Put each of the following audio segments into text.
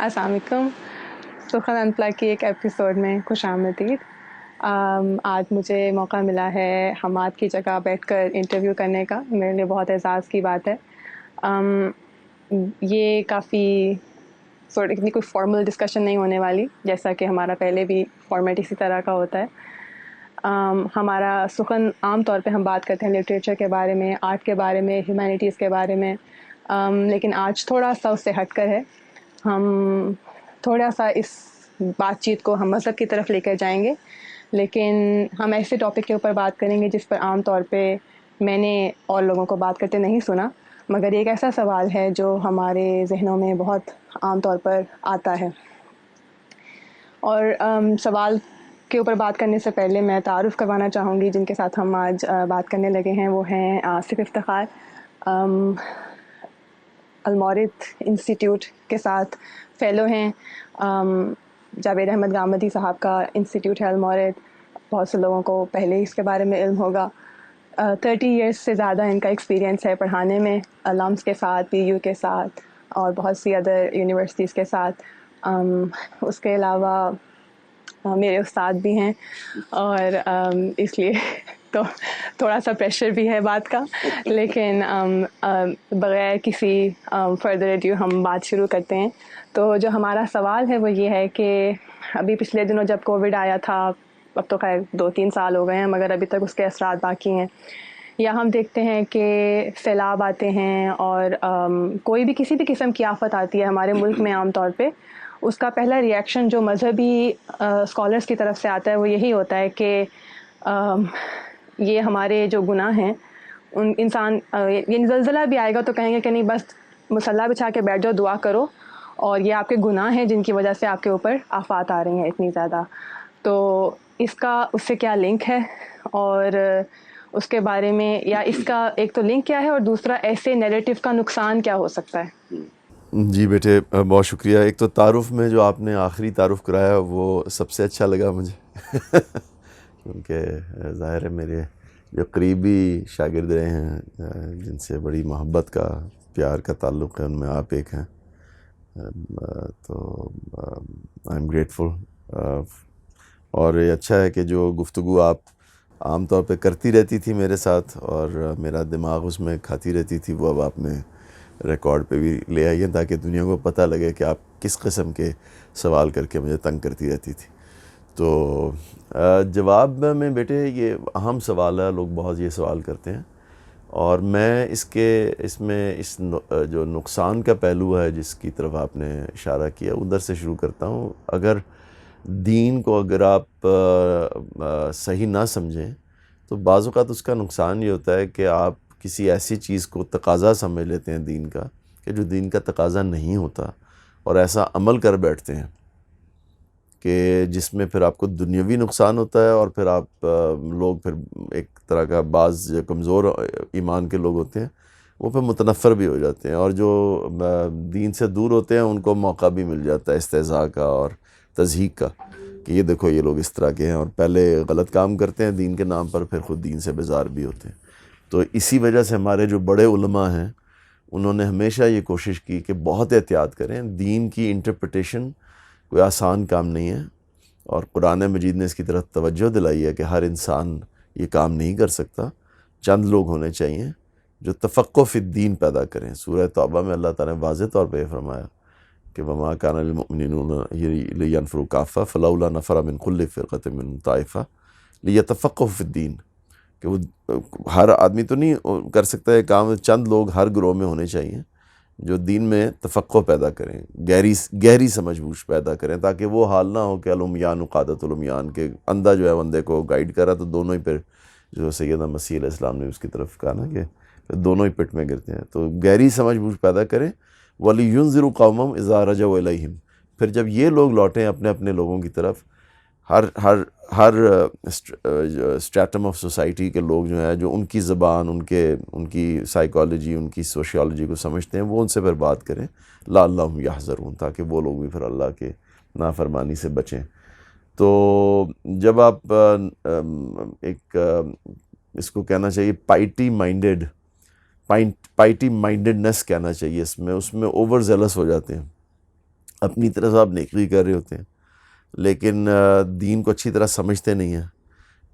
السلام علیکم. سخن انپلگ کی ایک ایپیسوڈ میں خوش آمدید. آج مجھے موقع ملا ہے حماد کی جگہ بیٹھ کر انٹرویو کرنے کا. میرے لیے بہت اعزاز کی بات ہے. یہ کافی اتنی کوئی فارمل ڈسکشن نہیں ہونے والی جیسا کہ ہمارا پہلے بھی فارمیٹ اسی طرح کا ہوتا ہے. ہمارا سخن عام طور پہ ہم بات کرتے ہیں لٹریچر کے بارے میں، آرٹ کے بارے میں، ہیومینٹیز کے بارے میں، لیکن آج تھوڑا سا اس سے ہٹ کر ہے. ہم تھوڑا سا اس بات چیت کو ہم مذہب کی طرف لے کر جائیں گے، لیکن ہم ایسے ٹاپک کے اوپر بات کریں گے جس پر عام طور پہ میں نے اور لوگوں کو بات کرتے نہیں سنا، مگر ایک ایسا سوال ہے جو ہمارے ذہنوں میں بہت عام طور پر آتا ہے. اور سوال کے اوپر بات کرنے سے پہلے میں تعارف کروانا چاہوں گی جن کے ساتھ ہم آج بات کرنے لگے ہیں. وہ ہیں آصف افتخار، المورد انسٹیٹیوٹ کے ساتھ فیلو ہیں. جاوید احمد گامدی صاحب کا انسٹیٹیوٹ ہے المورد، بہت سے لوگوں کو پہلے اس کے بارے میں علم ہوگا. 30 ایئرس سے زیادہ ان کا ایکسپیرینس ہے پڑھانے میں، لمس کے ساتھ، پی یو کے ساتھ اور بہت سی ادر یونیورسٹیز کے ساتھ. اس کے علاوہ میرے استاد بھی ہیں، اور اس لیے تو تھوڑا سا پریشر بھی ہے بات کا، لیکن بغیر کسی فردر ایڈیو ہم بات شروع کرتے ہیں. تو جو ہمارا سوال ہے وہ یہ ہے کہ ابھی پچھلے دنوں جب کووڈ آیا تھا، اب تو خیر 2-3 سال ہو گئے ہیں مگر ابھی تک اس کے اثرات باقی ہیں. یا ہم دیکھتے ہیں کہ سیلاب آتے ہیں اور کوئی بھی کسی بھی قسم کی آفت آتی ہے ہمارے ملک میں، عام طور پہ اس کا پہلا ریئیکشن جو مذہبی اسکالرس کی طرف سے آتا ہے وہ یہی ہوتا ہے کہ یہ ہمارے جو گناہ ہیں ان انسان یہ زلزلہ بھی آئے گا تو کہیں گے کہ نہیں بس مصلی بچھا کے بیٹھ جاؤ، دعا کرو، اور یہ آپ کے گناہ ہیں جن کی وجہ سے آپ کے اوپر آفات آ رہی ہیں اتنی زیادہ. تو اس کا اس سے کیا لنک ہے، اور اس کے بارے میں، یا اس کا ایک تو لنک کیا ہے اور دوسرا ایسے نیریٹو کا نقصان کیا ہو سکتا ہے؟ جی بیٹے بہت شکریہ. ایک تو تعارف میں جو آپ نے آخری تعارف کرایا وہ سب سے اچھا لگا مجھے کیونکہ ظاہر ہے میرے جو قریبی شاگرد رہے ہیں جن سے بڑی محبت کا، پیار کا تعلق ہے، ان میں آپ ایک ہیں. تو آئی ایم گریٹفل. اور یہ اچھا ہے کہ جو گفتگو آپ عام طور پہ کرتی رہتی تھی میرے ساتھ اور میرا دماغ اس میں کھاتی رہتی تھی، وہ اب آپ نے ریکارڈ پہ بھی لے آئیے تاکہ دنیا کو پتہ لگے کہ آپ کس قسم کے سوال کر کے مجھے تنگ کرتی رہتی تھی. تو جواب میں بیٹے یہ اہم سوال ہے، لوگ بہت یہ سوال کرتے ہیں، اور میں اس میں جو نقصان کا پہلو ہے جس کی طرف آپ نے اشارہ کیا ادھر سے شروع کرتا ہوں. اگر دین کو اگر آپ صحیح نہ سمجھیں تو بعض اوقات اس کا نقصان یہ ہوتا ہے کہ آپ کسی ایسی چیز کو تقاضا سمجھ لیتے ہیں دین کا کہ جو دین کا تقاضا نہیں ہوتا، اور ایسا عمل کر بیٹھتے ہیں کہ جس میں پھر آپ کو دنیاوی نقصان ہوتا ہے، اور پھر آپ لوگ پھر ایک طرح کا بعض کمزور ایمان کے لوگ ہوتے ہیں وہ پھر متنفر بھی ہو جاتے ہیں، اور جو دین سے دور ہوتے ہیں ان کو موقع بھی مل جاتا ہے استہزاء کا اور تضحیک کا کہ یہ دیکھو یہ لوگ اس طرح کے ہیں، اور پہلے غلط کام کرتے ہیں دین کے نام پر، پھر خود دین سے بیزار بھی ہوتے ہیں. تو اسی وجہ سے ہمارے جو بڑے علماء ہیں انہوں نے ہمیشہ یہ کوشش کی کہ بہت احتیاط کریں. دین کی انٹرپریٹیشن کوئی آسان کام نہیں ہے، اور قرآن مجید نے اس کی طرف توجہ دلائی ہے کہ ہر انسان یہ کام نہیں کر سکتا. چند لوگ ہونے چاہیے جو تفقہ فی الدین پیدا کریں. سورہ توبہ میں اللہ تعالیٰ نے واضح طور پہ یہ فرمایا کہ وما کان للمؤمنین لینفروا کافہ فلولا نفر من کل فرقۃ منهم طائفہ لیتفقہوا فی الدین، کہ وہ ہر آدمی تو نہیں کر سکتا یہ کام، چند لوگ ہر گروہ میں ہونے چاہیے جو دین میں تفقہ پیدا کریں، گہری سمجھ بوجھ پیدا کریں، تاکہ وہ حال نہ ہو کہ الامیان قادۃ الامیان، کے اندھا جو ہے بندے کو گائیڈ کر رہا تو دونوں ہی پھر جو سیدنا مسیح علیہ السلام نے اس کی طرف کہا نا کہ دونوں ہی پٹ میں گرتے ہیں. تو گہری سمجھ بوجھ پیدا کریں. وَلِيُنذِرُوا قَوْمَهُمْ إِذَا رَجَعُوا إِلَيْهِمْ، پھر جب یہ لوگ لوٹیں اپنے اپنے لوگوں کی طرف، ہر اسٹریٹم آف سوسائٹی کے لوگ جو ہیں جو ان کی زبان، ان کی سائیکالوجی، ان کی سوشیالوجی کو سمجھتے ہیں، وہ ان سے پھر بات کریں لعلہم یحذرون، تاکہ وہ لوگ بھی پھر اللہ کے نافرمانی سے بچیں. تو جب آپ ایک اس کو کہنا چاہیے پائٹی مائنڈڈنس کہنا چاہیے، اس میں اوور زیلس ہو جاتے ہیں. اپنی طرف سے آپ نیکی کر رہے ہوتے ہیں لیکن دین کو اچھی طرح سمجھتے نہیں ہیں،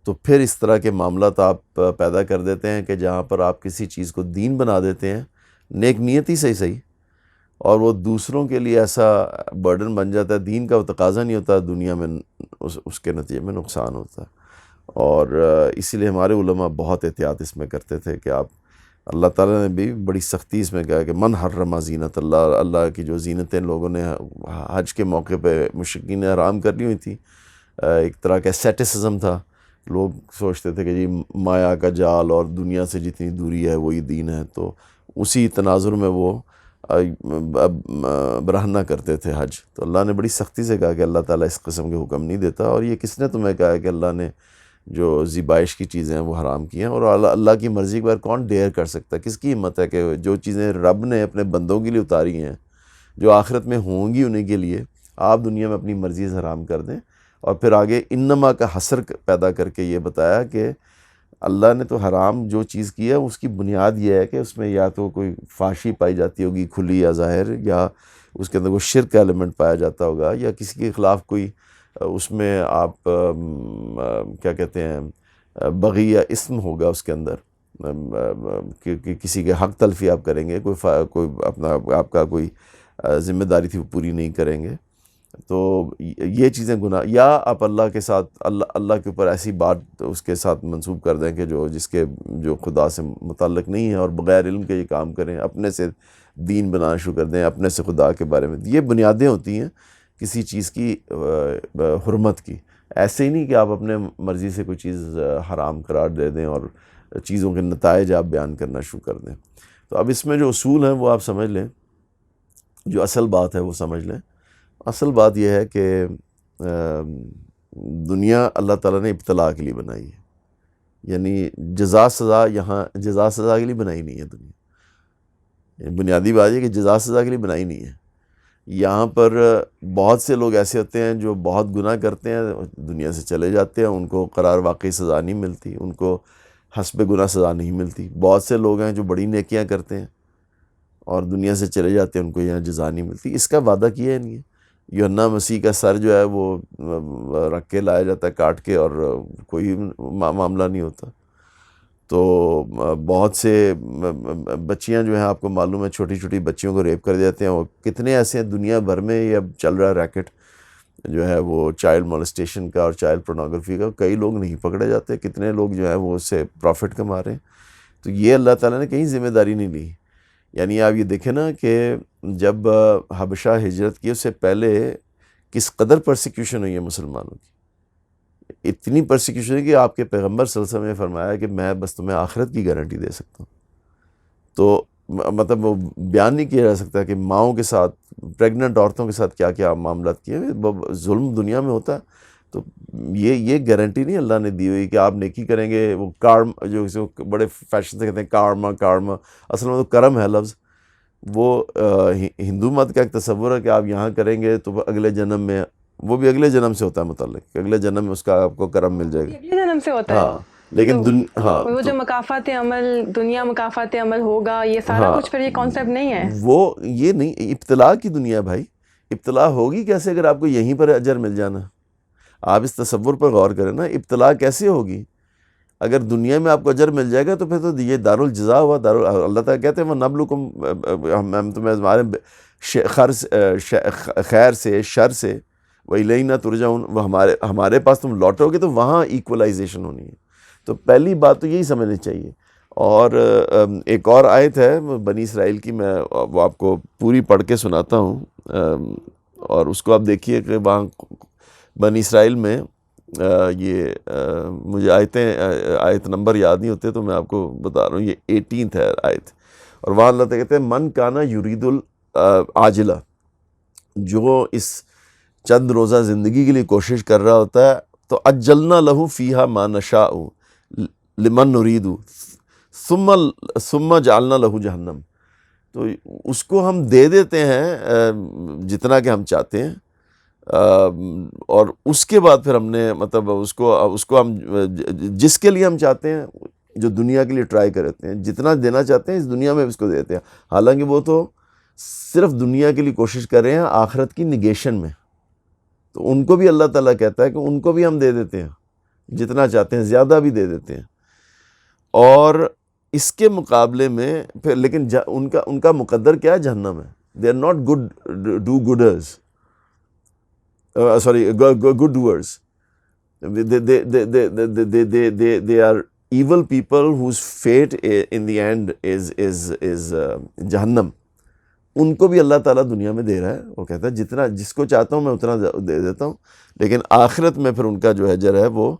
تو پھر اس طرح کے معاملات آپ پیدا کر دیتے ہیں کہ جہاں پر آپ کسی چیز کو دین بنا دیتے ہیں نیک نیتی سے ہی صحیح، اور وہ دوسروں کے لیے ایسا برڈن بن جاتا ہے، دین کا وہ تقاضا نہیں ہوتا، دنیا میں اس کے نتیجے میں نقصان ہوتا ہے۔ اور اسی لیے ہمارے علماء بہت احتیاط اس میں کرتے تھے کہ آپ، اللہ تعالیٰ نے بھی بڑی سختی اس میں کہا کہ من حرم زینت اللہ، اللہ کی جو زینتیں لوگوں نے حج کے موقع پہ مشرکین نے حرام کر لی ہوئی تھی، ایک طرح کا اسیٹسزم تھا، لوگ سوچتے تھے کہ جی مایا کا جال اور دنیا سے جتنی دوری ہے وہی دین ہے، تو اسی تناظر میں وہ برہنہ کرتے تھے حج۔ تو اللہ نے بڑی سختی سے کہا کہ اللہ تعالیٰ اس قسم کے حکم نہیں دیتا، اور یہ کس نے تمہیں کہا ہے کہ اللہ نے جو ذبائش کی چیزیں ہیں وہ حرام کی ہیں، اور اللہ کی مرضی کے بغیر کون ڈیئر کر سکتا ہے؟ کس کی ہمت ہے کہ جو چیزیں رب نے اپنے بندوں کے لیے اتاری ہیں، جو آخرت میں ہوں گی انہیں کے لیے، آپ دنیا میں اپنی مرضی سے حرام کر دیں؟ اور پھر آگے انما کا حصر پیدا کر کے یہ بتایا کہ اللہ نے تو حرام جو چیز کی ہے اس کی بنیاد یہ ہے کہ اس میں یا تو کوئی فحشی پائی جاتی ہوگی کھلی یا ظاہر، یا اس کے اندر کوئی شرک کا ایلیمنٹ پایا جاتا ہوگا، یا کسی کے خلاف کوئی اس میں آپ کیا کہتے ہیں بغی یا اسم ہوگا اس کے اندر، کہ کسی کے حق تلفی آپ کریں گے، کوئی اپنا آپ کا کوئی ذمہ داری تھی وہ پوری نہیں کریں گے، تو یہ چیزیں گناہ، یا آپ اللہ کے ساتھ اللہ کے اوپر ایسی بات اس کے ساتھ منسوب کر دیں کہ جو خدا سے متعلق نہیں ہے، اور بغیر علم کے یہ کام کریں، اپنے سے دین بنانا شروع کر دیں، اپنے سے خدا کے بارے میں۔ یہ بنیادیں ہوتی ہیں کسی چیز کی حرمت کی، ایسے ہی نہیں کہ آپ اپنے مرضی سے کوئی چیز حرام قرار دے دیں اور چیزوں کے نتائج آپ بیان کرنا شروع کر دیں۔ تو اب اس میں جو اصول ہیں وہ آپ سمجھ لیں، جو اصل بات ہے وہ سمجھ لیں۔ اصل بات یہ ہے کہ دنیا اللہ تعالیٰ نے ابتلاء کے لیے بنائی ہے، یعنی جزا سزا کے لیے بنائی نہیں ہے دنیا، یعنی بنیادی بات یہ کہ جزا سزا کے لیے بنائی نہیں ہے۔ یہاں پر بہت سے لوگ ایسے ہوتے ہیں جو بہت گناہ کرتے ہیں، دنیا سے چلے جاتے ہیں، ان کو قرار واقعی سزا نہیں ملتی، ان کو حسب گناہ سزا نہیں ملتی۔ بہت سے لوگ ہیں جو بڑی نیکیاں کرتے ہیں اور دنیا سے چلے جاتے ہیں، ان کو یہاں جزا نہیں ملتی۔ اس کا وعدہ کیا ہے نہیں ہے۔ یوحنا مسیح کا سر جو ہے وہ رکھ کے لایا جاتا ہے کاٹ کے، اور کوئی معاملہ نہیں ہوتا۔ تو بہت سے بچیاں جو ہیں، آپ کو معلوم ہے، چھوٹی چھوٹی بچیوں کو ریپ کر دیتے ہیں، اور کتنے ایسے ہیں دنیا بھر میں، یہ اب چل رہا ہے ریکٹ جو ہے وہ چائلڈ مولسٹیشن کا اور چائلڈ پورنوگرافی کا، کئی لوگ نہیں پکڑے جاتے، کتنے لوگ جو ہیں وہ اس سے پروفٹ کما رہے ہیں۔ تو یہ اللہ تعالیٰ نے کہیں ذمہ داری نہیں لی۔ یعنی آپ یہ دیکھیں نا کہ جب حبشہ ہجرت کی، اس سے پہلے کس قدر پرسیکیوشن ہوئی ہے مسلمانوں کی، اتنی پرسیکیوشن ہے کہ آپ کے پیغمبر صلی اللہ علیہ وسلم نے فرمایا کہ میں بس تمہیں آخرت کی گارنٹی دے سکتا ہوں۔ تو مطلب وہ بیان نہیں کیا جا سکتا کہ ماؤں کے ساتھ، پریگننٹ عورتوں کے ساتھ کیا کیا معاملات کیے، ظلم دنیا میں ہوتا ہے۔ تو یہ گارنٹی نہیں اللہ نے دی ہوئی کہ آپ نیکی کریں گے، وہ کارم جو بڑے فیشن سے کہتے ہیں کارما، اصل میں تو کرم ہے لفظ، وہ ہندو مت کا ایک تصور ہے کہ آپ یہاں کریں گے تو اگلے جنم میں، وہ بھی اگلے جنم سے ہوتا ہے متعلق، کہ اگلے جنم میں اس کا آپ کو کرم مل جائے گا، اگلے جنم سے ہوتا ہے۔ ہاں، لیکن وہ جو مکافات عمل، دنیا مکافات عمل ہوگا، یہ سارا کچھ پھر یہ کانسیپٹ نہیں ہے، وہ یہ نہیں، ابتلاء کی دنیا بھائی، ابتلاء ہوگی کیسے اگر آپ کو یہیں پر اجر مل جانا؟ آپ اس تصور پر غور کریں نا، ابتلاء کیسے ہوگی؟ اگر دنیا میں آپ کو اجر مل جائے گا تو پھر تو یہ دارالجزا ہوا، اللہ تعالیٰ کہتے ہیں وہ نبلکم، ہم تمہیں ہمارے خیر سے شر سے وَإِلَيْنَا تُرْجَعُونَ، وہ ہمارے پاس تم لوٹو گے تو وہاں ایکولائزیشن ہونی ہے۔ تو پہلی بات تو یہی سمجھنی چاہیے۔ اور ایک اور آیت ہے بنی اسرائیل کی، میں وہ آپ کو پوری پڑھ کے سناتا ہوں، اور اس کو آپ دیکھیے کہ وہاں بنی اسرائیل میں یہ مجھے آیت نمبر یاد نہیں ہوتے، تو میں آپ کو بتا رہا ہوں، یہ 18 ہے آیت، اور وہاں اللہ تعالیٰ کہتے ہیں من کانا یرید العاجلہ، جو اس چند روزہ زندگی کے لیے کوشش کر رہا ہوتا ہے، تو اجلنا لہو فیہا ما نشاء لمن نرید ثم جعلنا لہو جہنم، تو اس کو ہم دے دیتے ہیں جتنا کہ ہم چاہتے ہیں، اور اس کے بعد پھر ہم نے مطلب اس کو ہم جس کے لیے ہم چاہتے ہیں، جو دنیا کے لیے ٹرائی کرتے ہیں، جتنا دینا چاہتے ہیں اس دنیا میں اس کو دیتے ہیں، حالانکہ وہ تو صرف دنیا کے لیے کوشش کر رہے ہیں آخرت کی نگیشن میں، تو ان کو بھی اللہ تعالیٰ کہتا ہے کہ ان کو بھی ہم دے دیتے ہیں، جتنا چاہتے ہیں زیادہ بھی دے دیتے ہیں. اور اس کے مقابلے میں پھر لیکن ان کا مقدر کیا ہے؟ جہنم ہے. They are not good doers. they are evil people whose fate in the end is جہنم. ان کو بھی اللہ تعالیٰ دنیا میں دے رہا ہے. وہ کہتا ہے جتنا جس کو چاہتا ہوں میں اتنا دے دیتا ہوں، لیکن آخرت میں پھر ان کا جو اجر ہے وہ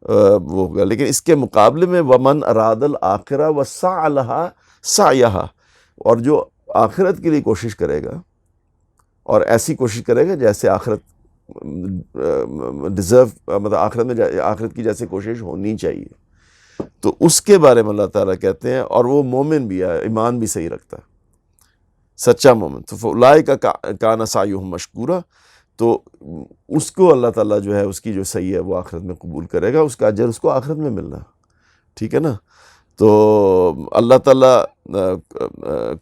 ہوگا. لیکن اس کے مقابلے میں ومن اراد الآخرہ وسعی لہا سعیہا، اور جو آخرت کے لیے کوشش کرے گا اور ایسی کوشش کرے گا جیسے آخرت ڈیزرو، مطلب آخرت کی جیسے کوشش ہونی چاہیے، تو اس کے بارے میں اللہ تعالیٰ کہتے ہیں اور وہ مومن بھی ہے، ایمان بھی صحیح رکھتا ہے، سچا مومن. تو فاولئک کان سعیہم مشکورا، تو اس کو اللہ تعالیٰ جو ہے اس کی جو صحیح ہے وہ آخرت میں قبول کرے گا، اس کا اجر اس کو آخرت میں ملنا. ٹھیک ہے نا؟ تو اللہ تعالیٰ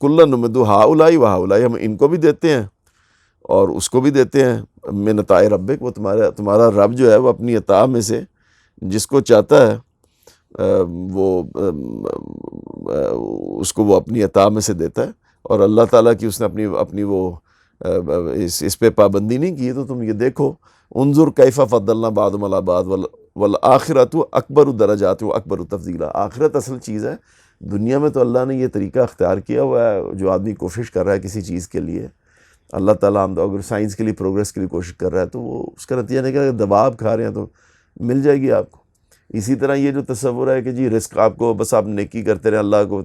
کلا نمد ہؤلاء وہؤلاء، ہم ان کو بھی دیتے ہیں اور اس کو بھی دیتے ہیں. من عطاء ربک، وہ تمہارا رب جو ہے وہ اپنی عطا میں سے جس کو چاہتا ہے وہ اس کو وہ اپنی عطا میں سے دیتا ہے. اور اللہ تعالیٰ کی اس نے اپنی وہ اس پہ پابندی نہیں کی. تو تم یہ دیکھو، انظر کیف فضلنا بعضهم علی بعض والآخرۃ اکبر درجات و اکبر تفضیلا. آخرت اصل چیز ہے. دنیا میں تو اللہ نے یہ طریقہ اختیار کیا ہوا ہے، جو آدمی کوشش کر رہا ہے کسی چیز کے لیے، اللہ تعالیٰ اگر سائنس کے لیے پروگریس کے لیے کوشش کر رہا ہے تو وہ اس کا نتیجہ نکلے گا. دباؤ کھا رہے ہیں تو مل جائے گی آپ کو. اسی طرح یہ جو تصور ہے کہ جی رزق آپ کو بس آپ نیکی کرتے رہیں، اللہ کو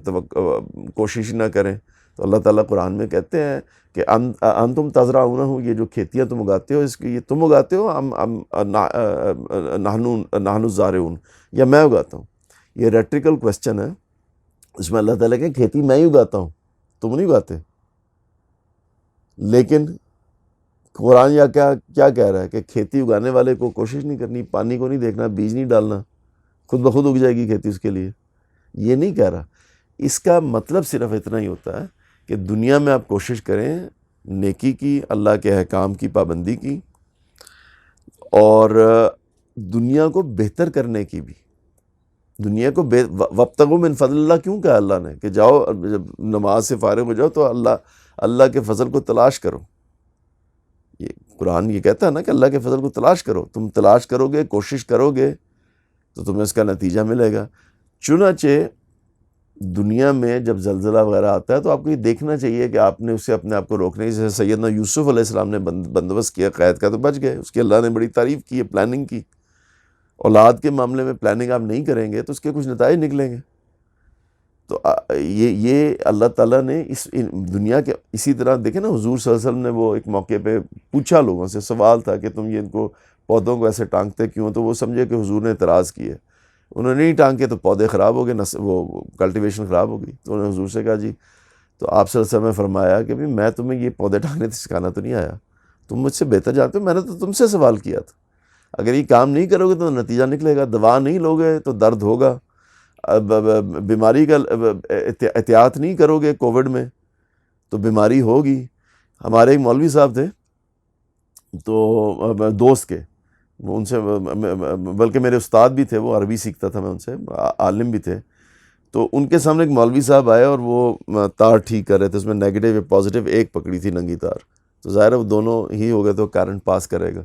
کوشش نہ کریں، تو اللہ تعالیٰ قرآن میں کہتے ہیں کہ انتم تزرعونہ، یہ جو کھیتیاں تم اگاتے ہو، اس کی یہ تم اگاتے ہو، نحن الزارعون، یا میں اگاتا ہوں. یہ ریٹریکل کوسچن ہے، اس میں اللہ تعالیٰ کہ کھیتی میں ہی اگاتا ہوں، تم نہیں اگاتے. لیکن قرآن کیا کہہ رہا ہے کہ کھیتی اگانے والے کو کوشش نہیں کرنی، پانی کو نہیں دیکھنا، بیج نہیں ڈالنا، خود بخود اگ جائے گی کھیتی اس کے لیے. یہ نہیں کہہ رہا. اس کا مطلب صرف اتنا ہی ہوتا ہے کہ دنیا میں آپ کوشش کریں نیکی کی، اللہ کے احکام کی پابندی کی، اور دنیا کو بہتر کرنے کی بھی. دنیا کو وابتغوا من فضل اللہ کیوں کہا اللہ نے؟ کہ جاؤ جب نماز سے فارغ ہو جاؤ تو اللہ کے فضل کو تلاش کرو. یہ قرآن یہ کہتا ہے نا کہ اللہ کے فضل کو تلاش کرو. تم تلاش کرو گے، کوشش کرو گے تو تمہیں اس کا نتیجہ ملے گا. چنانچہ دنیا میں جب زلزلہ وغیرہ آتا ہے تو آپ کو یہ دیکھنا چاہیے کہ آپ نے اسے اپنے آپ کو روکنے، جیسے سیدنا یوسف علیہ السلام نے بندوبست کیا قید کا تو بچ گئے. اس کی اللہ نے بڑی تعریف کی ہے، پلاننگ کی. اولاد کے معاملے میں پلاننگ آپ نہیں کریں گے تو اس کے کچھ نتائج نکلیں گے. تو یہ اللہ تعالیٰ نے اس دنیا کے اسی طرح دیکھیں نا، حضور صلی اللہ علیہ وسلم نے وہ ایک موقع پہ پوچھا، لوگوں سے سوال تھا کہ تم یہ ان کو پودوں کو ایسے ٹانگتے کیوں؟ تو وہ سمجھے کہ حضور نے اعتراض کیے. انہوں نے نہیں ٹانگے تو پودے خراب ہو گئے، وہ کلٹیویشن خراب ہو گئی. تو انہوں نے حضور سے کہا جی، تو آپ صلی اللہ علیہ وسلم نے فرمایا کہ بھی میں تمہیں یہ پودے ٹانگنے سکھانا تو نہیں آیا، تم مجھ سے بہتر جانتے ہو، میں نے تو تم سے سوال کیا تھا. اگر یہ کام نہیں کرو گے تو نتیجہ نکلے گا. دوا نہیں لو گے تو درد ہوگا. بیماری کا احتیاط نہیں کرو گے کووڈ میں تو بیماری ہوگی. ہمارے ایک مولوی صاحب تھے تو دوست کے، وہ ان سے بلکہ میرے استاد بھی تھے، وہ عربی سیکھتا تھا میں ان سے، عالم بھی تھے. تو ان کے سامنے ایک مولوی صاحب آئے اور وہ تار ٹھیک کر رہے تھے، اس میں نیگیٹو یا پازیٹیو ایک پکڑی تھی ننگی تار. تو ظاہر ہے وہ دونوں ہی ہو گئے تو کرنٹ پاس کرے گا.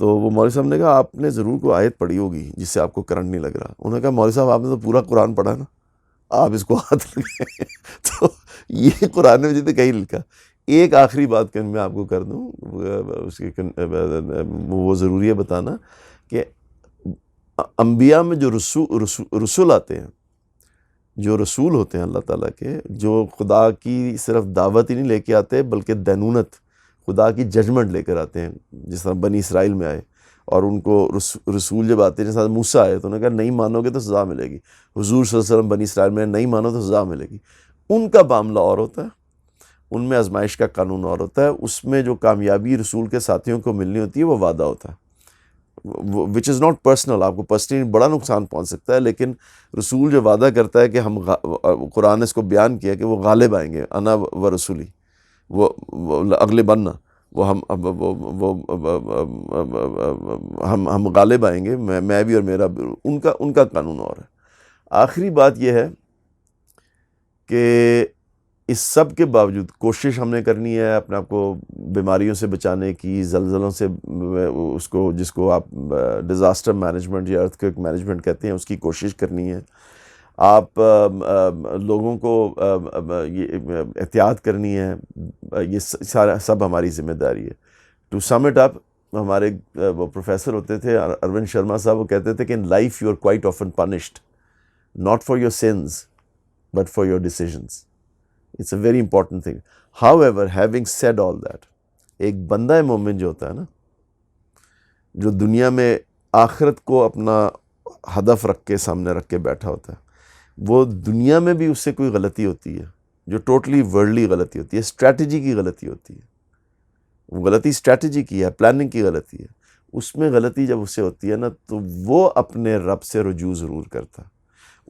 تو وہ مولوی صاحب نے کہا آپ نے ضرور کوئی آیت پڑھی ہوگی جس سے آپ کو کرنٹ نہیں لگ رہا. انہوں نے کہا مولوی صاحب آپ نے تو پورا قرآن پڑھا نا، آپ اس کو ہاتھ لگائیں. تو یہ قرآن مجید نے کہیں لکھا. ایک آخری بات کہ میں آپ کو کر دوں، اس کی وہ ضروری ہے بتانا کہ انبیاء میں جو رسول آتے ہیں، جو رسول ہوتے ہیں اللہ تعالیٰ کے، جو خدا کی صرف دعوت ہی نہیں لے کے آتے بلکہ دینونت، خدا کی ججمنٹ لے کر آتے ہیں. جس طرح بنی اسرائیل میں آئے اور ان کو رسول جب آتے ہیں، جیسے موسیٰ آئے تو انہوں نے کہا نہیں مانو گے تو سزا ملے گی. حضور صلی اللہ علیہ وسلم بنی اسرائیل میں نہیں مانو تو سزا ملے گی. ان کا معاملہ اور ہوتا ہے، ان میں آزمائش کا قانون اور ہوتا ہے. اس میں جو کامیابی رسول کے ساتھیوں کو ملنی ہوتی ہے وہ وعدہ ہوتا ہے، وچ از ناٹ پرسنل. آپ کو پرسنلی بڑا نقصان پہنچ سکتا ہے، لیکن رسول جو وعدہ کرتا ہے کہ ہم، قرآن نے اس کو بیان کیا کہ وہ غالب آئیں گے، انا و رسولی. وہ اگلے بننا وہ ہم غالب آئیں گے، میں بھی اور میرا بھی، ان کا قانون اور ہے۔ آخری بات یہ ہے کہ اس سب کے باوجود کوشش ہم نے کرنی ہے اپنے آپ کو بیماریوں سے بچانے کی، زلزلوں سے، اس کو جس کو آپ ڈیزاسٹر مینجمنٹ یا ارتھ کوئک مینجمنٹ کہتے ہیں، اس کی کوشش کرنی ہے۔ آپ لوگوں کو یہ احتیاط کرنی ہے، یہ سارا سب ہماری ذمہ داری ہے۔ ٹو سم اٹ اپ، ہمارے وہ پروفیسر ہوتے تھے اروند شرما صاحب، وہ کہتے تھے کہ in life you are quite often punished not for your sins but for your decisions. It's a very important thing. However, having said all that, ایک بندہ مومن جو ہوتا ہے نا، جو دنیا میں آخرت کو اپنا ہدف رکھ کے سامنے رکھ کے بیٹھا ہوتا ہے، وہ دنیا میں بھی اس سے کوئی غلطی ہوتی ہے جو ٹوٹلی ورلڈلی غلطی ہوتی ہے، اسٹریٹجی کی غلطی ہوتی ہے، وہ غلطی اسٹریٹجی کی ہے، پلاننگ کی غلطی ہے، اس میں غلطی جب اس سے ہوتی ہے نا، تو وہ اپنے رب سے رجوع ضرور کرتا ہے۔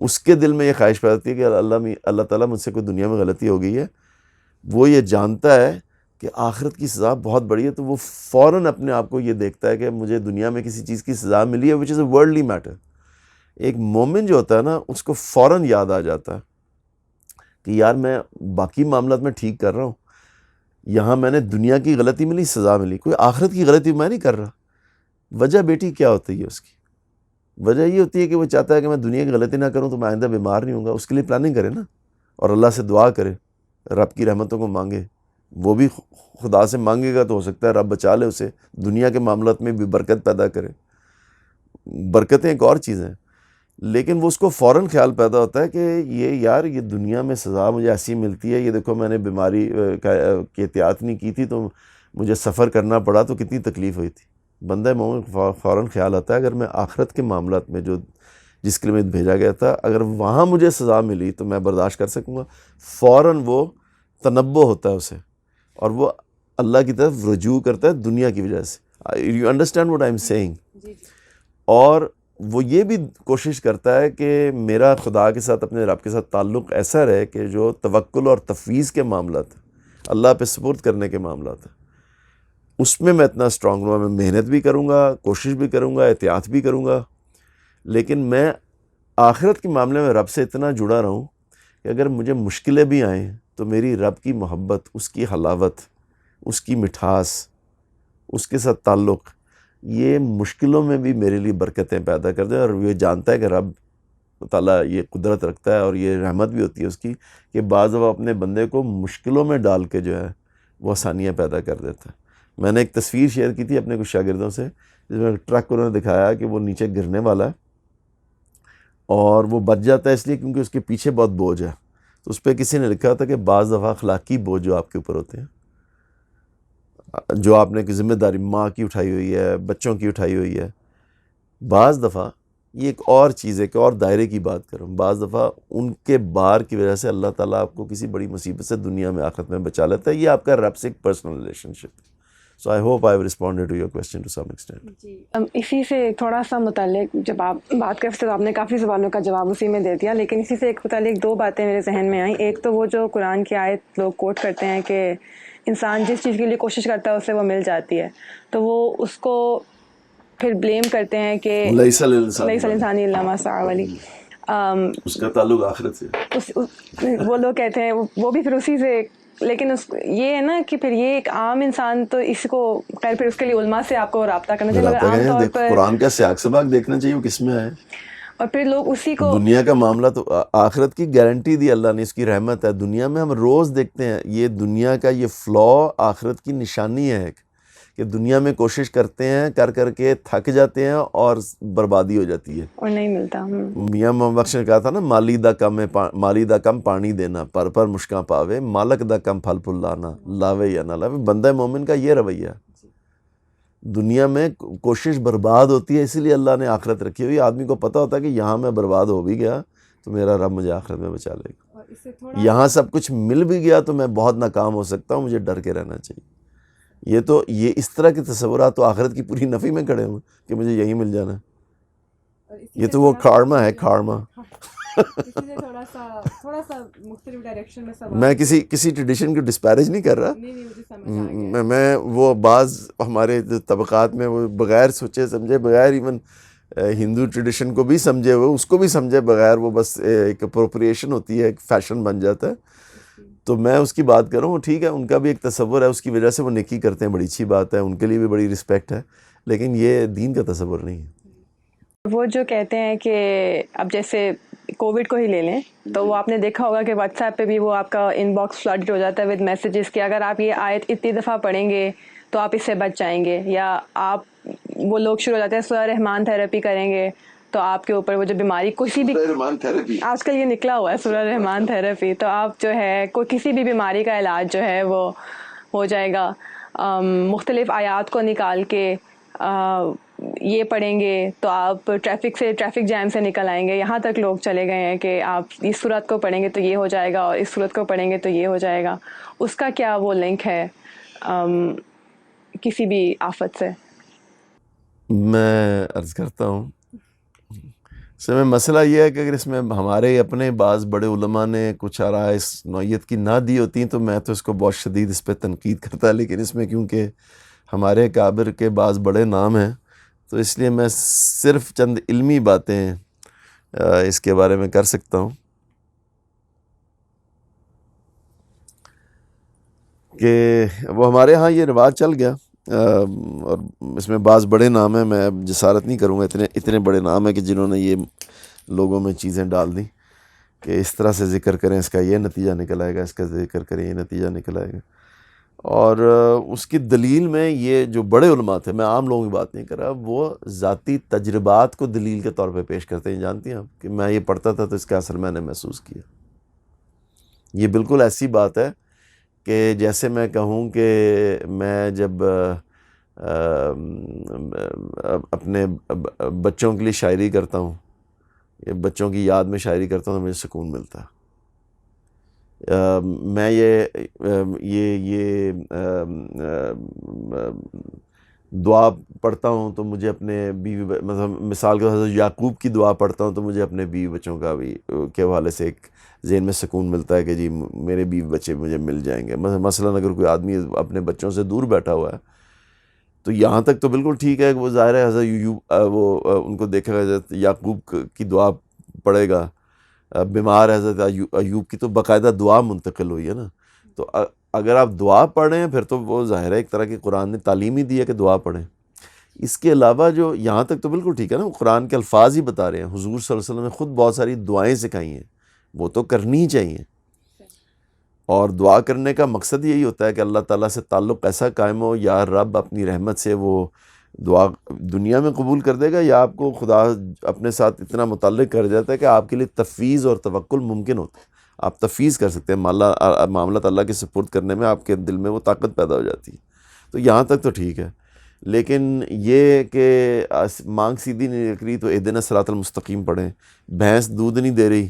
اس کے دل میں یہ خواہش پیدا ہوتی ہے کہ اللہ تعالیٰ مجھ سے کوئی دنیا میں غلطی ہو گئی ہے، وہ یہ جانتا ہے کہ آخرت کی سزا بہت بڑی ہے، تو وہ فوراً اپنے آپ کو یہ دیکھتا ہے کہ مجھے دنیا میں کسی چیز کی سزا ملی ہے وچ از اے ورلڈلی میٹر۔ ایک مومن جو ہوتا ہے نا، اس کو فوراً یاد آ جاتا ہے کہ یار میں باقی معاملات میں ٹھیک کر رہا ہوں، یہاں میں نے دنیا کی غلطی ملی، سزا ملی، کوئی آخرت کی غلطی میں نہیں کر رہا۔ وجہ بیٹی کیا ہوتی ہے اس کی؟ وجہ یہ ہوتی ہے کہ وہ چاہتا ہے کہ میں دنیا کی غلطی نہ کروں تو میں آئندہ بیمار نہیں ہوں گا۔ اس کے لیے پلاننگ کرے نا، اور اللہ سے دعا کرے، رب کی رحمتوں کو مانگے۔ وہ بھی خدا سے مانگے گا تو ہو سکتا ہے رب بچا لے اسے، دنیا کے معاملات میں بھی برکت پیدا کرے۔ برکتیں ایک اور چیز ہیں، لیکن وہ اس کو فوراً خیال پیدا ہوتا ہے کہ یہ دنیا میں سزا مجھے ایسی ملتی ہے، یہ دیکھو میں نے بیماری کی احتیاط نہیں کی تھی تو مجھے سفر کرنا پڑا تو کتنی تکلیف ہوئی تھی۔ بندہ مومن فوراً خیال آتا ہے اگر میں آخرت کے معاملات میں جس کے لیے میں بھیجا گیا تھا، اگر وہاں مجھے سزا ملی تو میں برداشت کر سکوں گا۔ فوراً وہ تنبہ ہوتا ہے اسے، اور وہ اللہ کی طرف رجوع کرتا ہے دنیا کی وجہ سے۔ You understand what I am saying? اور وہ یہ بھی کوشش کرتا ہے کہ میرا خدا کے ساتھ، اپنے رب کے ساتھ تعلق ایسا رہے کہ جو توکل اور تفویض کے معاملات ہیں، اللہ پہ سپرد کرنے کے معاملات ہیں، اس میں اتنا اسٹرانگ ہوں، میں محنت بھی کروں گا، کوشش بھی کروں گا، احتیاط بھی کروں گا، لیکن میں آخرت کے معاملے میں رب سے اتنا جڑا رہوں کہ اگر مجھے مشکلیں بھی آئیں تو میری رب کی محبت، اس کی حلاوت، اس کی مٹھاس، اس کے ساتھ تعلق، یہ مشکلوں میں بھی میرے لیے برکتیں پیدا کر دے۔ اور یہ جانتا ہے کہ رب تعالیٰ یہ قدرت رکھتا ہے، اور یہ رحمت بھی ہوتی ہے اس کی کہ بعض دفعہ اپنے بندے کو مشکلوں میں ڈال کے جو ہے وہ آسانیاں پیدا کر دیتا ہے۔ میں نے ایک تصویر شیئر کی تھی اپنے کچھ شاگردوں سے، جس میں ٹرک انہوں نے دکھایا کہ وہ نیچے گرنے والا ہے اور وہ بچ جاتا ہے اس لیے کیونکہ اس کے پیچھے بہت بوجھ ہے۔ تو اس پہ کسی نے لکھا تھا کہ بعض دفعہ اخلاقی بوجھ جو آپ کے اوپر ہوتے ہیں، جو آپ نے ذمہ داری ماں کی اٹھائی ہوئی ہے، بچوں کی اٹھائی ہوئی ہے، بعض دفعہ یہ ایک اور چیز ہے، ایک اور دائرے کی بات کروں، بعض دفعہ ان کے بار کی وجہ سے اللہ تعالیٰ آپ کو کسی بڑی مصیبت سے دنیا میں آخرت میں بچا لیتا ہے۔ یہ آپ کا رب سے ایک پرسنل ریلیشن شپ ہے۔ So I hope I have responded to your question to some extent. جی، اسی سے تھوڑا سا متعلق جب آپ بات کرتے تو آپ نے کافی سوالوں کا جواب اسی میں دے دیا، لیکن اسی سے ایک متعلق دو باتیں میرے ذہن میں آئیں۔ ایک تو وہ جو قرآن کی آیت لوگ کوٹ کرتے ہیں کہ انسان جس چیز کے لیے کوشش کرتا ہے اسے وہ مل جاتی ہے، تو وہ اس کو پھر بلیم کرتے ہیں کہ لیس الانسان الانسان الا ما سعی والی، اس کا تعلق آخرت سے، وہ لوگ کہتے ہیں وہ بھی پھر اسی سے، لیکن یہ ہے نا کہ پھر یہ ایک عام انسان تو اس کو خیر پھر اس کے لیے علماء سے آپ کو رابطہ کرنا چاہیے، مگر عام طور پر قرآن کا سیاق سباق دیکھنا چاہیے وہ کس میں ہے۔ اور پھر لوگ اسی کو دنیا کا معاملہ تو آخرت کی گارنٹی دی اللہ نے، اس کی رحمت ہے۔ دنیا میں ہم روز دیکھتے ہیں یہ دنیا کا یہ فلا آخرت کی نشانی ہے کہ دنیا میں کوشش کرتے ہیں، کر کے تھک جاتے ہیں اور بربادی ہو جاتی ہے اور نہیں ملتا۔ میاں محمد بخش نے کہا تھا نا، مالی دا کم پانی دینا، پر مشکاں پاوے، مالک دا کم پھل پھل لانا، لاوے یا نہ لاوے۔ بندہ مومن کا یہ رویہ، دنیا میں کوشش برباد ہوتی ہے، اسی لیے اللہ نے آخرت رکھی ہوئی۔ آدمی کو پتہ ہوتا ہے کہ یہاں میں برباد ہو بھی گیا تو میرا رب مجھے آخرت میں بچا لے گا، یہاں سب کچھ مل بھی گیا تو میں بہت ناکام ہو سکتا ہوں، مجھے ڈر کے رہنا چاہیے۔ یہ اس طرح کے تصورات تو آخرت کی پوری نفی میں کھڑے ہوں کہ مجھے یہی مل جانا ہے۔ یہ تو وہ کارما ہے، کارما۔ اس لیے تھوڑا سا مختلف ڈائریکشن میں سوال. میں کسی ٹریڈیشن کو ڈسپیرج نہیں کر رہا. نہیں مجھے سمجھ آ گیا. میں وہ بعض ہمارے طبقات میں وہ بغیر سوچے سمجھے بغیر ایون ہندو ٹریڈیشن کو بھی سمجھے ہوئے اس کو بھی سمجھے بغیر وہ بس ایک اپروپریشن ہوتی ہے, ایک فیشن بن جاتا ہے. تو میں اس کی بات کر رہا ہوں, ٹھیک ہے ان کا بھی ایک تصور ہے, اس کی وجہ سے وہ نیکی کرتے ہیں, بڑی اچھی بات ہے, ان کے لیے بھی بڑی رسپیکٹ ہے, لیکن یہ دین کا تصور نہیں ہے. وہ جو کہتے ہیں کہ اب جیسے کووڈ کو ہی لے لیں تو وہ آپ نے دیکھا ہوگا کہ واٹس ایپ پہ بھی وہ آپ کا ان باکس فلڈ ہو جاتا ہے ود میسیجز کہ اگر آپ یہ آیت اتنی دفعہ پڑھیں گے تو آپ اس سے بچ جائیں گے, یا آپ وہ لوگ شروع ہو جاتے ہیں سورہ رحمان تھراپی کریں گے تو آپ کے اوپر وہ جو بیماری کسی بھی آج کل یہ نکلا ہوا ہے سورہ رحمان تھراپی, تو آپ جو ہے کوئی کسی بھی بیماری کا علاج جو ہے وہ ہو جائے گا. مختلف آیات کو نکال کے یہ پڑھیں گے تو آپ ٹریفک جیم سے نکل آئیں گے. یہاں تک لوگ چلے گئے ہیں کہ آپ اس صورت کو پڑھیں گے تو یہ ہو جائے گا اور اس صورت کو پڑھیں گے تو یہ ہو جائے گا. اس کا کیا وہ لنک ہے کسی بھی آفت سے؟ میں عرض کرتا ہوں اس میں مسئلہ یہ ہے کہ اگر اس میں ہمارے اپنے بعض بڑے علماء نے کچھ آرائے اس نوعیت کی نہ دی ہوتی تو میں تو اس کو بہت شدید اس پہ تنقید کرتا, لیکن اس میں کیونکہ ہمارے کابر کے بعض بڑے نام ہیں تو اس لیے میں صرف چند علمی باتیں اس کے بارے میں کر سکتا ہوں کہ وہ ہمارے ہاں یہ رواج چل گیا, اور اس میں بعض بڑے نام ہیں, میں جسارت نہیں کروں گا, اتنے بڑے نام ہیں کہ جنہوں نے یہ لوگوں میں چیزیں ڈال دیں کہ اس طرح سے ذکر کریں اس کا یہ نتیجہ نکل آئے گا, اس کا ذکر کریں یہ نتیجہ نکل آئے گا. اور اس کی دلیل میں یہ جو بڑے علماء تھے, میں عام لوگوں کی بات نہیں کر رہا, وہ ذاتی تجربات کو دلیل کے طور پہ پیش کرتے ہیں. جانتی ہیں آپ کہ میں یہ پڑھتا تھا تو اس کا اثر میں نے محسوس کیا. یہ بالکل ایسی بات ہے کہ جیسے میں کہوں کہ میں جب اپنے بچوں کے لیے شاعری کرتا ہوں, بچوں کی یاد میں شاعری کرتا ہوں تو مجھے سکون ملتا ہے. میں یہ دعا پڑھتا ہوں تو مجھے اپنے بیوی, مطلب مثال کے طور سے یعقوب کی دعا پڑھتا ہوں تو مجھے اپنے بیوی بچوں کا بھی کے حوالے سے ایک ذہن میں سکون ملتا ہے کہ جی میرے بیوی بچے مجھے مل جائیں گے. مثلا اگر کوئی آدمی اپنے بچوں سے دور بیٹھا ہوا ہے تو یہاں تک تو بالکل ٹھیک ہے کہ وہ ظاہر ہے حضرت وہ ان کو دیکھے گا, حضرت یعقوب کی دعا پڑھے گا. بیمار حضرت ایوب کی تو باقاعدہ دعا منتقل ہوئی ہے نا, تو اگر آپ دعا پڑھیں پھر تو وہ ظاہر ہے ایک طرح کی قرآن نے تعلیم ہی دی ہے کہ دعا پڑھیں. اس کے علاوہ جو یہاں تک تو بالکل ٹھیک ہے نا, وہ قرآن کے الفاظ ہی بتا رہے ہیں. حضور صلی اللہ علیہ وسلم نے خود بہت ساری دعائیں سکھائی ہیں, وہ تو کرنی ہی چاہیے. اور دعا کرنے کا مقصد یہی ہوتا ہے کہ اللہ تعالیٰ سے تعلق ایسا قائم ہو, یا رب اپنی رحمت سے وہ دعا دنیا میں قبول کر دے گا, یا آپ کو خدا اپنے ساتھ اتنا متعلق کر جاتا ہے کہ آپ کے لیے تفویض اور توکل ممکن ہوتا ہے. آپ تفویض کر سکتے ہیں, معاملات اللہ کے سپرد کرنے میں آپ کے دل میں وہ طاقت پیدا ہو جاتی ہے. تو یہاں تک تو ٹھیک ہے, لیکن یہ کہ مانگ سیدھی نہیں نکلی تو اہدنا الصراط المستقیم پڑھیں. بھینس دودھ نہیں دے رہی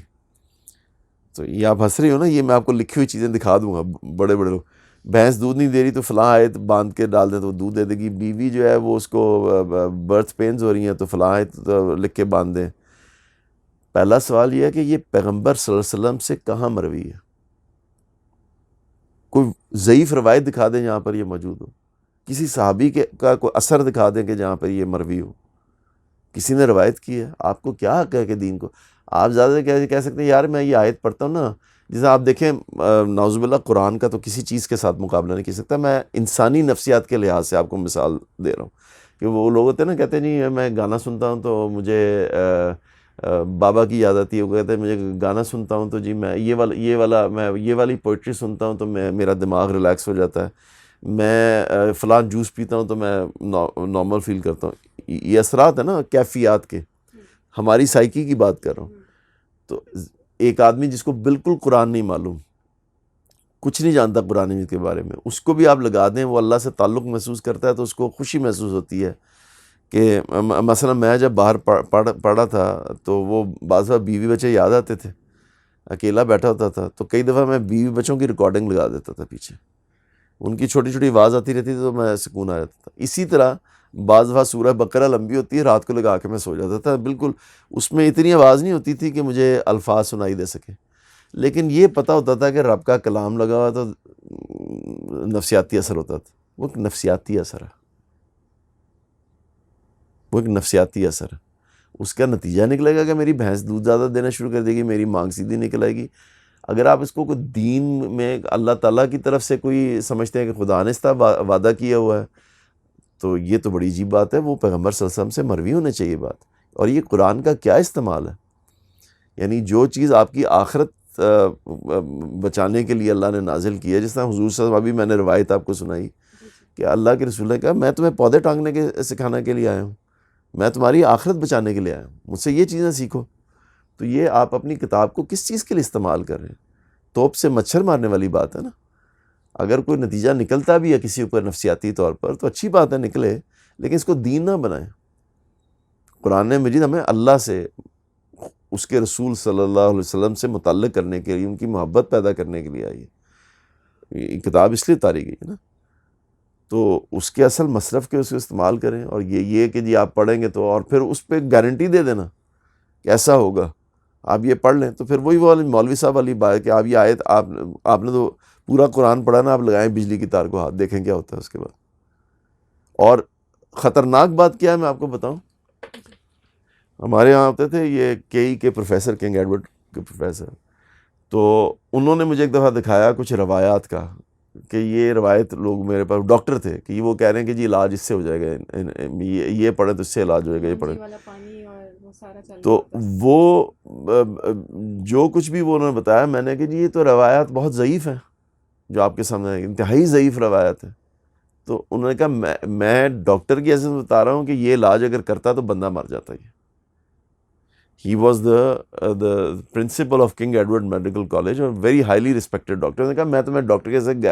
تو یہ آپ ہنس رہی ہو نا, یہ میں آپ کو لکھی ہوئی چیزیں دکھا دوں گا. بڑے بڑے لوگ, بھینس دودھ نہیں دے رہی تو فلاں آیت باندھ کے ڈال دیں تو وہ دودھ دے دے گی. بیوی جو ہے وہ اس کو برتھ پینز ہو رہی ہیں تو فلاں آیت لکھ کے باندھ دیں. پہلا سوال یہ ہے کہ یہ پیغمبر صلی اللہ علیہ وسلم سے کہاں مروی ہے؟ کوئی ضعیف روایت دکھا دیں جہاں پر یہ موجود ہو, کسی صحابی کا کوئی اثر دکھا دیں کہ جہاں پر یہ مروی ہو. کسی نے روایت کی ہے, آپ کو کیا حق ہے کہ دین کو آپ زیادہ کہہ سکتے ہیں یار میں یہ آیت پڑھتا ہوں نا, جیسے آپ دیکھیں نعوذ باللہ قرآن کا تو کسی چیز کے ساتھ مقابلہ نہیں کر سکتا. میں انسانی نفسیات کے لحاظ سے آپ کو مثال دے رہا ہوں کہ وہ لوگ ہوتے ہیں نا, کہتے ہیں نہیں میں گانا سنتا ہوں تو مجھے بابا کی یاد آتی ہے. وہ کہتے ہیں مجھے گانا سنتا ہوں تو جی میں یہ والی پوئٹری سنتا ہوں تو میرا دماغ ریلیکس ہو جاتا ہے. میں فلاں جوس پیتا ہوں تو میں نارمل فیل کرتا ہوں. یہ اثرات ہیں نا کیفیات کے, ہماری سائیکی کی بات کر رہا ہوں. تو ایک آدمی جس کو بالکل قرآن نہیں معلوم, کچھ نہیں جانتا قرآن مجید کے بارے میں, اس کو بھی آپ لگا دیں, وہ اللہ سے تعلق محسوس کرتا ہے تو اس کو خوشی محسوس ہوتی ہے کہ مثلا میں جب باہر پڑھا تھا تو وہ بعض دفعہ بیوی بچے یاد آتے تھے, اکیلا بیٹھا ہوتا تھا تو کئی دفعہ میں بیوی بچوں کی ریکارڈنگ لگا دیتا تھا پیچھے, ان کی چھوٹی چھوٹی آواز آتی رہتی تھی تو میں سکون آ جاتا تھا. اسی طرح بعض دفعہ سورہ بقرہ لمبی ہوتی ہے، رات کو لگا کے میں سو جاتا تھا، بالکل اس میں اتنی آواز نہیں ہوتی تھی کہ مجھے الفاظ سنائی دے سکے، لیکن یہ پتہ ہوتا تھا کہ رب کا کلام لگا ہوا تو نفسیاتی اثر ہوتا تھا. وہ ایک نفسیاتی اثر ہے، وہ ایک نفسیاتی اثر ہے. اس کا نتیجہ نکلے گا کہ میری بھینس دودھ زیادہ دینا شروع کر دے گی، میری مانگ سیدھی نکل آئے گی. اگر آپ اس کو کوئی دین میں اللہ تعالیٰ کی طرف سے کوئی سمجھتے ہیں کہ خدا نے اس طرح وعدہ کیا ہوا ہے، تو یہ تو بڑی عجیب بات ہے. وہ پیغمبر صلی اللہ علیہ وسلم سے مروی ہونے چاہیے بات. اور یہ قرآن کا کیا استعمال ہے؟ یعنی جو چیز آپ کی آخرت بچانے کے لیے اللہ نے نازل کی ہے، جس طرح حضور صلی اللہ علیہ وسلم، ابھی میں نے روایت آپ کو سنائی کہ اللہ کے رسول نے کہا میں تمہیں پودے ٹانگنے کے سکھانے کے لیے آیا ہوں، میں تمہاری آخرت بچانے کے لیے آیا ہوں، مجھ سے یہ چیزیں سیکھو. تو یہ آپ اپنی کتاب کو کس چیز کے لیے استعمال کر رہے ہیں؟ توپ سے مچھر مارنے والی بات ہے نا. اگر کوئی نتیجہ نکلتا بھی ہے کسی اوپر نفسیاتی طور پر تو اچھی بات ہے، نکلے، لیکن اس کو دین نہ بنائیں. قرآن مجید ہمیں اللہ سے، اس کے رسول صلی اللہ علیہ وسلم سے متعلق کرنے کے لیے، ان کی محبت پیدا کرنے کے لیے آئی ہے. یہ کتاب اس لیے اتاری گئی ہے نا. تو اس کے اصل مصرف کے اس کو استعمال کریں. اور یہ کہ جی آپ پڑھیں گے تو، اور پھر اس پہ گارنٹی دے دینا کہ ایسا ہوگا، آپ یہ پڑھ لیں، تو پھر وہی مولوی صاحب والی بات ہے کہ آپ یہ آیت، آپ نے تو پورا قرآن پڑھا نا، آپ لگائیں بجلی کی تار کو ہاتھ، دیکھیں کیا ہوتا ہے اس کے بعد. اور خطرناک بات کیا ہے میں آپ کو بتاؤں، ہمارے یہاں ہوتے تھے یہ کے پروفیسر، کنگ ایڈورڈ کے پروفیسر، تو انہوں نے مجھے ایک دفعہ دکھایا کچھ روایات کا کہ یہ روایت، لوگ میرے پاس ڈاکٹر تھے کہ وہ کہہ رہے ہیں کہ جی علاج اس سے ہو جائے گا، یہ پڑھیں تو اس سے علاج ہو جائے گا، یہ پڑھیں. تو وہ جو کچھ بھی وہ انہوں نے بتایا، میں نے کہ جی یہ تو روایات بہت ضعیف ہیں جو آپ کے سامنے، انتہائی ضعیف روایت ہے. تو انہوں نے کہا میں ڈاکٹر کی حیثیت بتا رہا ہوں کہ یہ علاج اگر کرتا تو بندہ مر جاتا. He was the principle of king Edward medical college, اور ویری ہائیلی رسپیکٹڈ ڈاکٹر. نے کہا میں تمہیں ڈاکٹر کے ساتھ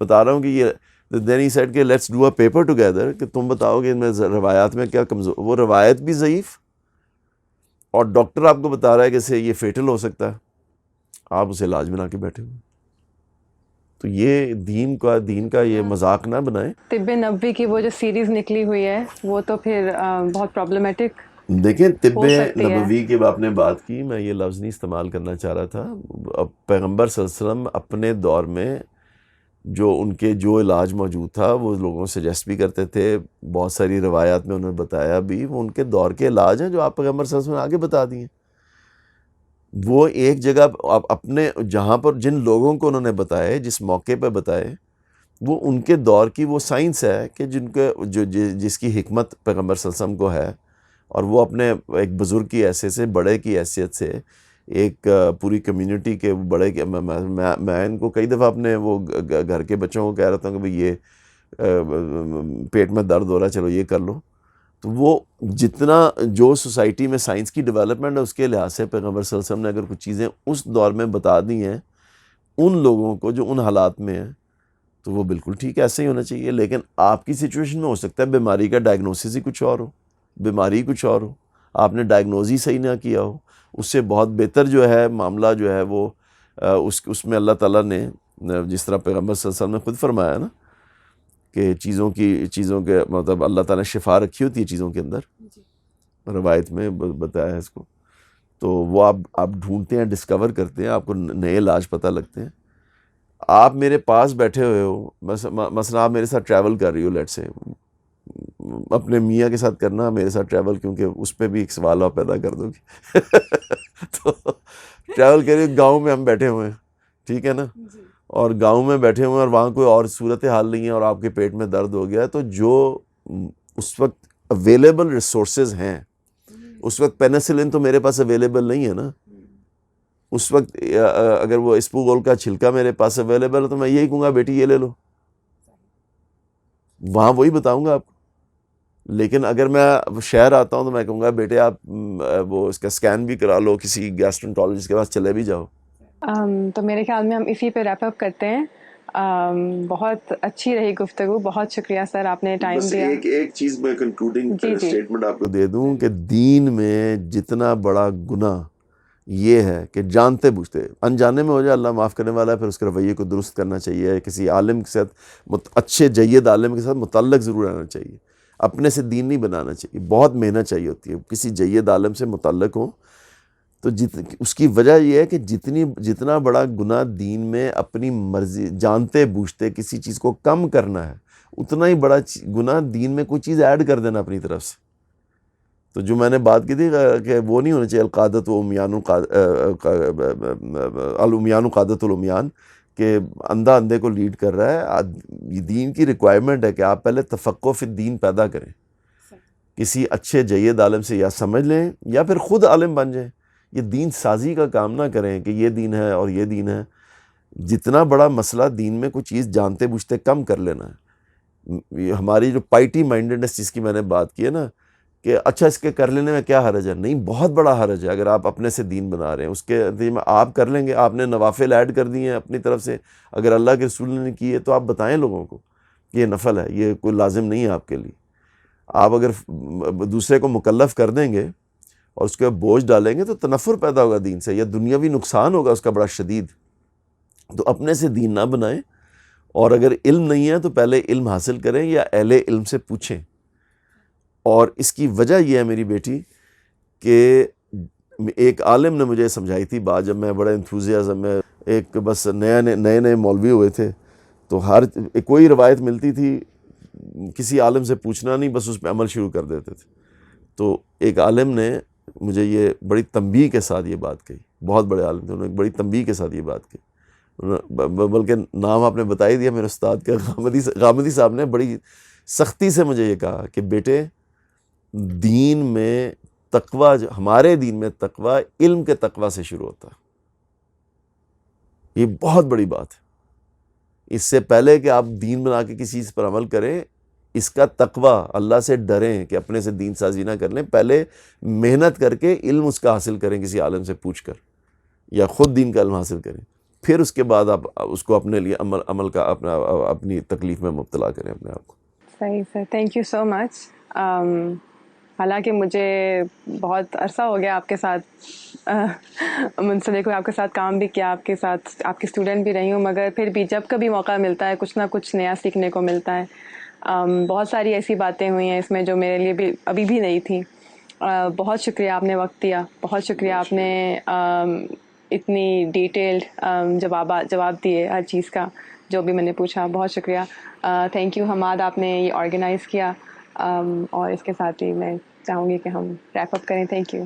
بتا رہا ہوں کہ یہ، دین ہی سیڈ کہ let's do a paper together, کہ تم بتاؤ کہ ان میں روایات میں کیا کمزور. وہ روایت بھی ضعیف، اور ڈاکٹر آپ کو بتا رہا ہے کہ اسے یہ فیٹل ہو سکتا ہے، آپ اسے علاج بنا کے بیٹھے ہوئے. تو یہ دین کا یہ مذاق نہ بنائیں. طب نبوی کی وہ جو سیریز نکلی ہوئی ہے وہ تو پھر بہت پرابلمٹک دیکھیں، طب ہو سکتی ہے. نبوی کی آپ نے بات کی، میں یہ لفظ نہیں استعمال کرنا چاہ رہا تھا. اب پیغمبر صلی اللہ علیہ وسلم اپنے دور میں جو ان کے جو علاج موجود تھا وہ لوگوں سجیسٹ بھی کرتے تھے، بہت ساری روایات میں انہوں نے بتایا بھی، وہ ان کے دور کے علاج ہیں جو آپ پیغمبر صلی اللہ علیہ وسلم نے آگے بتا دیے. وہ ایک جگہ اپنے جہاں پر جن لوگوں کو انہوں نے بتائے، جس موقع پہ بتائے، وہ ان کے دور کی وہ سائنس ہے کہ جن کے جس کی حکمت پیغمبر صلی اللہ علیہ وسلم کو ہے، اور وہ اپنے ایک بزرگ کی حیثیت سے، بڑے کی حیثیت سے، ایک پوری کمیونٹی کے بڑے کے، میں ان کو کئی دفعہ اپنے وہ گھر کے بچوں کو کہہ رہا ہوں کہ بھئی یہ پیٹ میں درد ہو رہا ہے، چلو یہ کر لو. تو وہ جتنا جو سوسائٹی میں سائنس کی ڈیولپمنٹ ہے اس کے لحاظ سے پیغمبر صلی اللہ علیہ وسلم نے اگر کچھ چیزیں اس دور میں بتا دی ہیں ان لوگوں کو جو ان حالات میں ہیں، تو وہ بالکل ٹھیک ہے، ایسے ہی ہونا چاہیے. لیکن آپ کی سچویشن میں ہو سکتا ہے بیماری کا ڈائگنوسس ہی کچھ اور ہو، بیماری کچھ اور ہو، آپ نے ڈائگنوز ہی صحیح نہ کیا ہو. اس سے بہت بہتر جو ہے معاملہ جو ہے وہ اس میں اللہ تعالیٰ نے، جس طرح پیغمبر صلی اللہ علیہ وسلم نے خود فرمایا نا کہ چیزوں کے مطلب اللہ تعالیٰ نے شفا رکھی ہوتی ہے چیزوں کے اندر، روایت میں بتایا ہے اس کو. تو وہ آپ ڈھونڈتے ہیں، ڈسکور کرتے ہیں، آپ کو نئے علاج پتہ لگتے ہیں. آپ میرے پاس بیٹھے ہوئے ہو، مثلا آپ میرے ساتھ ٹریول کر رہی ہو، لیٹ سے اپنے میاں کے ساتھ کرنا میرے ساتھ ٹریول، کیونکہ اس پہ بھی ایک سوال آپ پیدا کر دو گی. تو ٹریول کریے، گاؤں میں ہم بیٹھے ہوئے ہیں، ٹھیک ہے نا، اور گاؤں میں بیٹھے ہوئے ہیں اور وہاں کوئی اور صورت حال نہیں ہے اور آپ کے پیٹ میں درد ہو گیا ہے، تو جو اس وقت اویلیبل ریسورسز ہیں، اس وقت پینسلن تو میرے پاس اویلیبل نہیں ہے نا. اس وقت اگر وہ اسپوغول کا چھلکا میرے پاس اویلیبل ہے تو میں یہی کہوں گا بیٹی یہ لے لو، وہاں وہی بتاؤں گا آپ کو. لیکن اگر میں شہر آتا ہوں تو میں کہوں گا بیٹے آپ وہ اس کا اسکین بھی کرا لو، کسی گیسٹرنٹالوجسٹ کے پاس چلے بھی جاؤ. تو میرے خیال میں ہم اسی پہ ریپ اپ کرتے ہیں. بہت اچھی رہی گفتگو، بہت شکریہ سر، آپ نے ٹائم بس دیا. ایک چیز میں کنکلوڈنگ جی اسٹیٹمنٹ آپ کو دے دوں کہ دین میں جتنا بڑا گناہ یہ ہے کہ جانتے بوجھتے، انجانے میں ہو جائے اللہ معاف کرنے والا ہے، پھر اس کے رویے کو درست کرنا چاہیے، کسی عالم کے ساتھ، اچھے جید عالم کے ساتھ متعلق ضرور رہنا چاہیے. اپنے سے دین نہیں بنانا چاہیے، بہت محنت چاہیے ہوتی ہے کسی جید عالم سے متعلق ہوں تو اس کی وجہ یہ ہے کہ جتنا بڑا گناہ دین میں اپنی مرضی جانتے بوجھتے کسی چیز کو کم کرنا ہے، اتنا ہی بڑا گناہ دین میں کوئی چیز ایڈ کر دینا اپنی طرف سے. تو جو میں نے بات کی تھی کہ وہ نہیں ہونا چاہیے القادت و الامیان قادت الامیان، کہ اندھا اندھے کو لیڈ کر رہا ہے. یہ دین کی ریکوائرمنٹ ہے کہ آپ پہلے تفقہ فی الدین پیدا کریں، کسی اچھے جید عالم سے یا سمجھ لیں یا پھر خود عالم بن جائیں. یہ دین سازی کا کام نہ کریں کہ یہ دین ہے اور یہ دین ہے. جتنا بڑا مسئلہ دین میں کوئی چیز جانتے بوجھتے کم کر لینا ہے. ہماری جو پائٹی مائنڈڈنس جس کی میں نے بات کی ہے نا کہ اچھا اس کے کر لینے میں کیا حرج ہے، نہیں، بہت بڑا حرج ہے. اگر آپ اپنے سے دین بنا رہے ہیں اس کے میں آپ کر لیں گے، آپ نے نوافل ایڈ کر دیے ہیں اپنی طرف سے، اگر اللہ کے رسول نے کیے تو آپ بتائیں لوگوں کو کہ یہ نفل ہے، یہ کوئی لازم نہیں ہے آپ کے لیے. آپ اگر دوسرے کو مکلف کر دیں گے اور اس کے بوجھ ڈالیں گے تو تنفر پیدا ہوگا دین سے، یا دنیاوی نقصان ہوگا اس کا بڑا شدید. تو اپنے سے دین نہ بنائیں، اور اگر علم نہیں ہے تو پہلے علم حاصل کریں یا اہل علم سے پوچھیں. اور اس کی وجہ یہ ہے میری بیٹی کہ ایک عالم نے مجھے سمجھائی تھی بات، جب میں بڑا انتھوزیازم میں ایک بس نئے مولوی ہوئے تھے تو کوئی روایت ملتی تھی کسی عالم سے پوچھنا نہیں، بس اس پہ عمل شروع کر دیتے تھے. تو ایک عالم نے مجھے یہ بڑی تنبیہ کے ساتھ یہ بات کہی، بہت بڑے عالم تھے، انہوں نے بڑی تنبیہ کے ساتھ یہ بات کہی، بلکہ نام آپ نے بتا ہی دیا میرے استاد کا، غامدی صاحب نے بڑی سختی سے مجھے یہ کہا کہ بیٹے، دین میں تقوی، ہمارے دین میں تقوی علم کے تقوی سے شروع ہوتا ہے. یہ بہت بڑی بات ہے. اس سے پہلے کہ آپ دین بنا کے کسی چیز پر عمل کریں، اس کا تقوی، اللہ سے ڈریں کہ اپنے سے دین سازی نہ کر لیں، پہلے محنت کر کے علم اس کا حاصل کریں کسی عالم سے پوچھ کر، یا خود دین کا علم حاصل کریں، پھر اس کے بعد آپ اس کو اپنے لیے عمل کا اپنی تکلیف میں مبتلا کریں اپنے آپ کو. صحیح سر، تھینک یو سو مچ. حالانکہ مجھے بہت عرصہ ہو گیا آپ کے ساتھ منسلک ہوئے، آپ کے ساتھ کام بھی کیا، آپ کے ساتھ آپ کی اسٹوڈنٹ بھی رہی ہوں، مگر پھر بھی جب کبھی موقع ملتا ہے کچھ نہ کچھ نیا سیکھنے کو ملتا ہے. بہت ساری ایسی باتیں ہوئی ہیں اس میں جو میرے لیے بھی ابھی بھی نہیں تھیں. بہت شکریہ آپ نے وقت دیا، بہت شکریہ آپ نے اتنی ڈیٹیلڈ جواب دیے ہر چیز کا جو بھی میں نے پوچھا. بہت شکریہ. تھینک یو حماد، آپ نے یہ آرگنائز کیا. اور اس کے ساتھ ہی میں چاہوں گی کہ ہم ریپ اپ کریں. Thank you.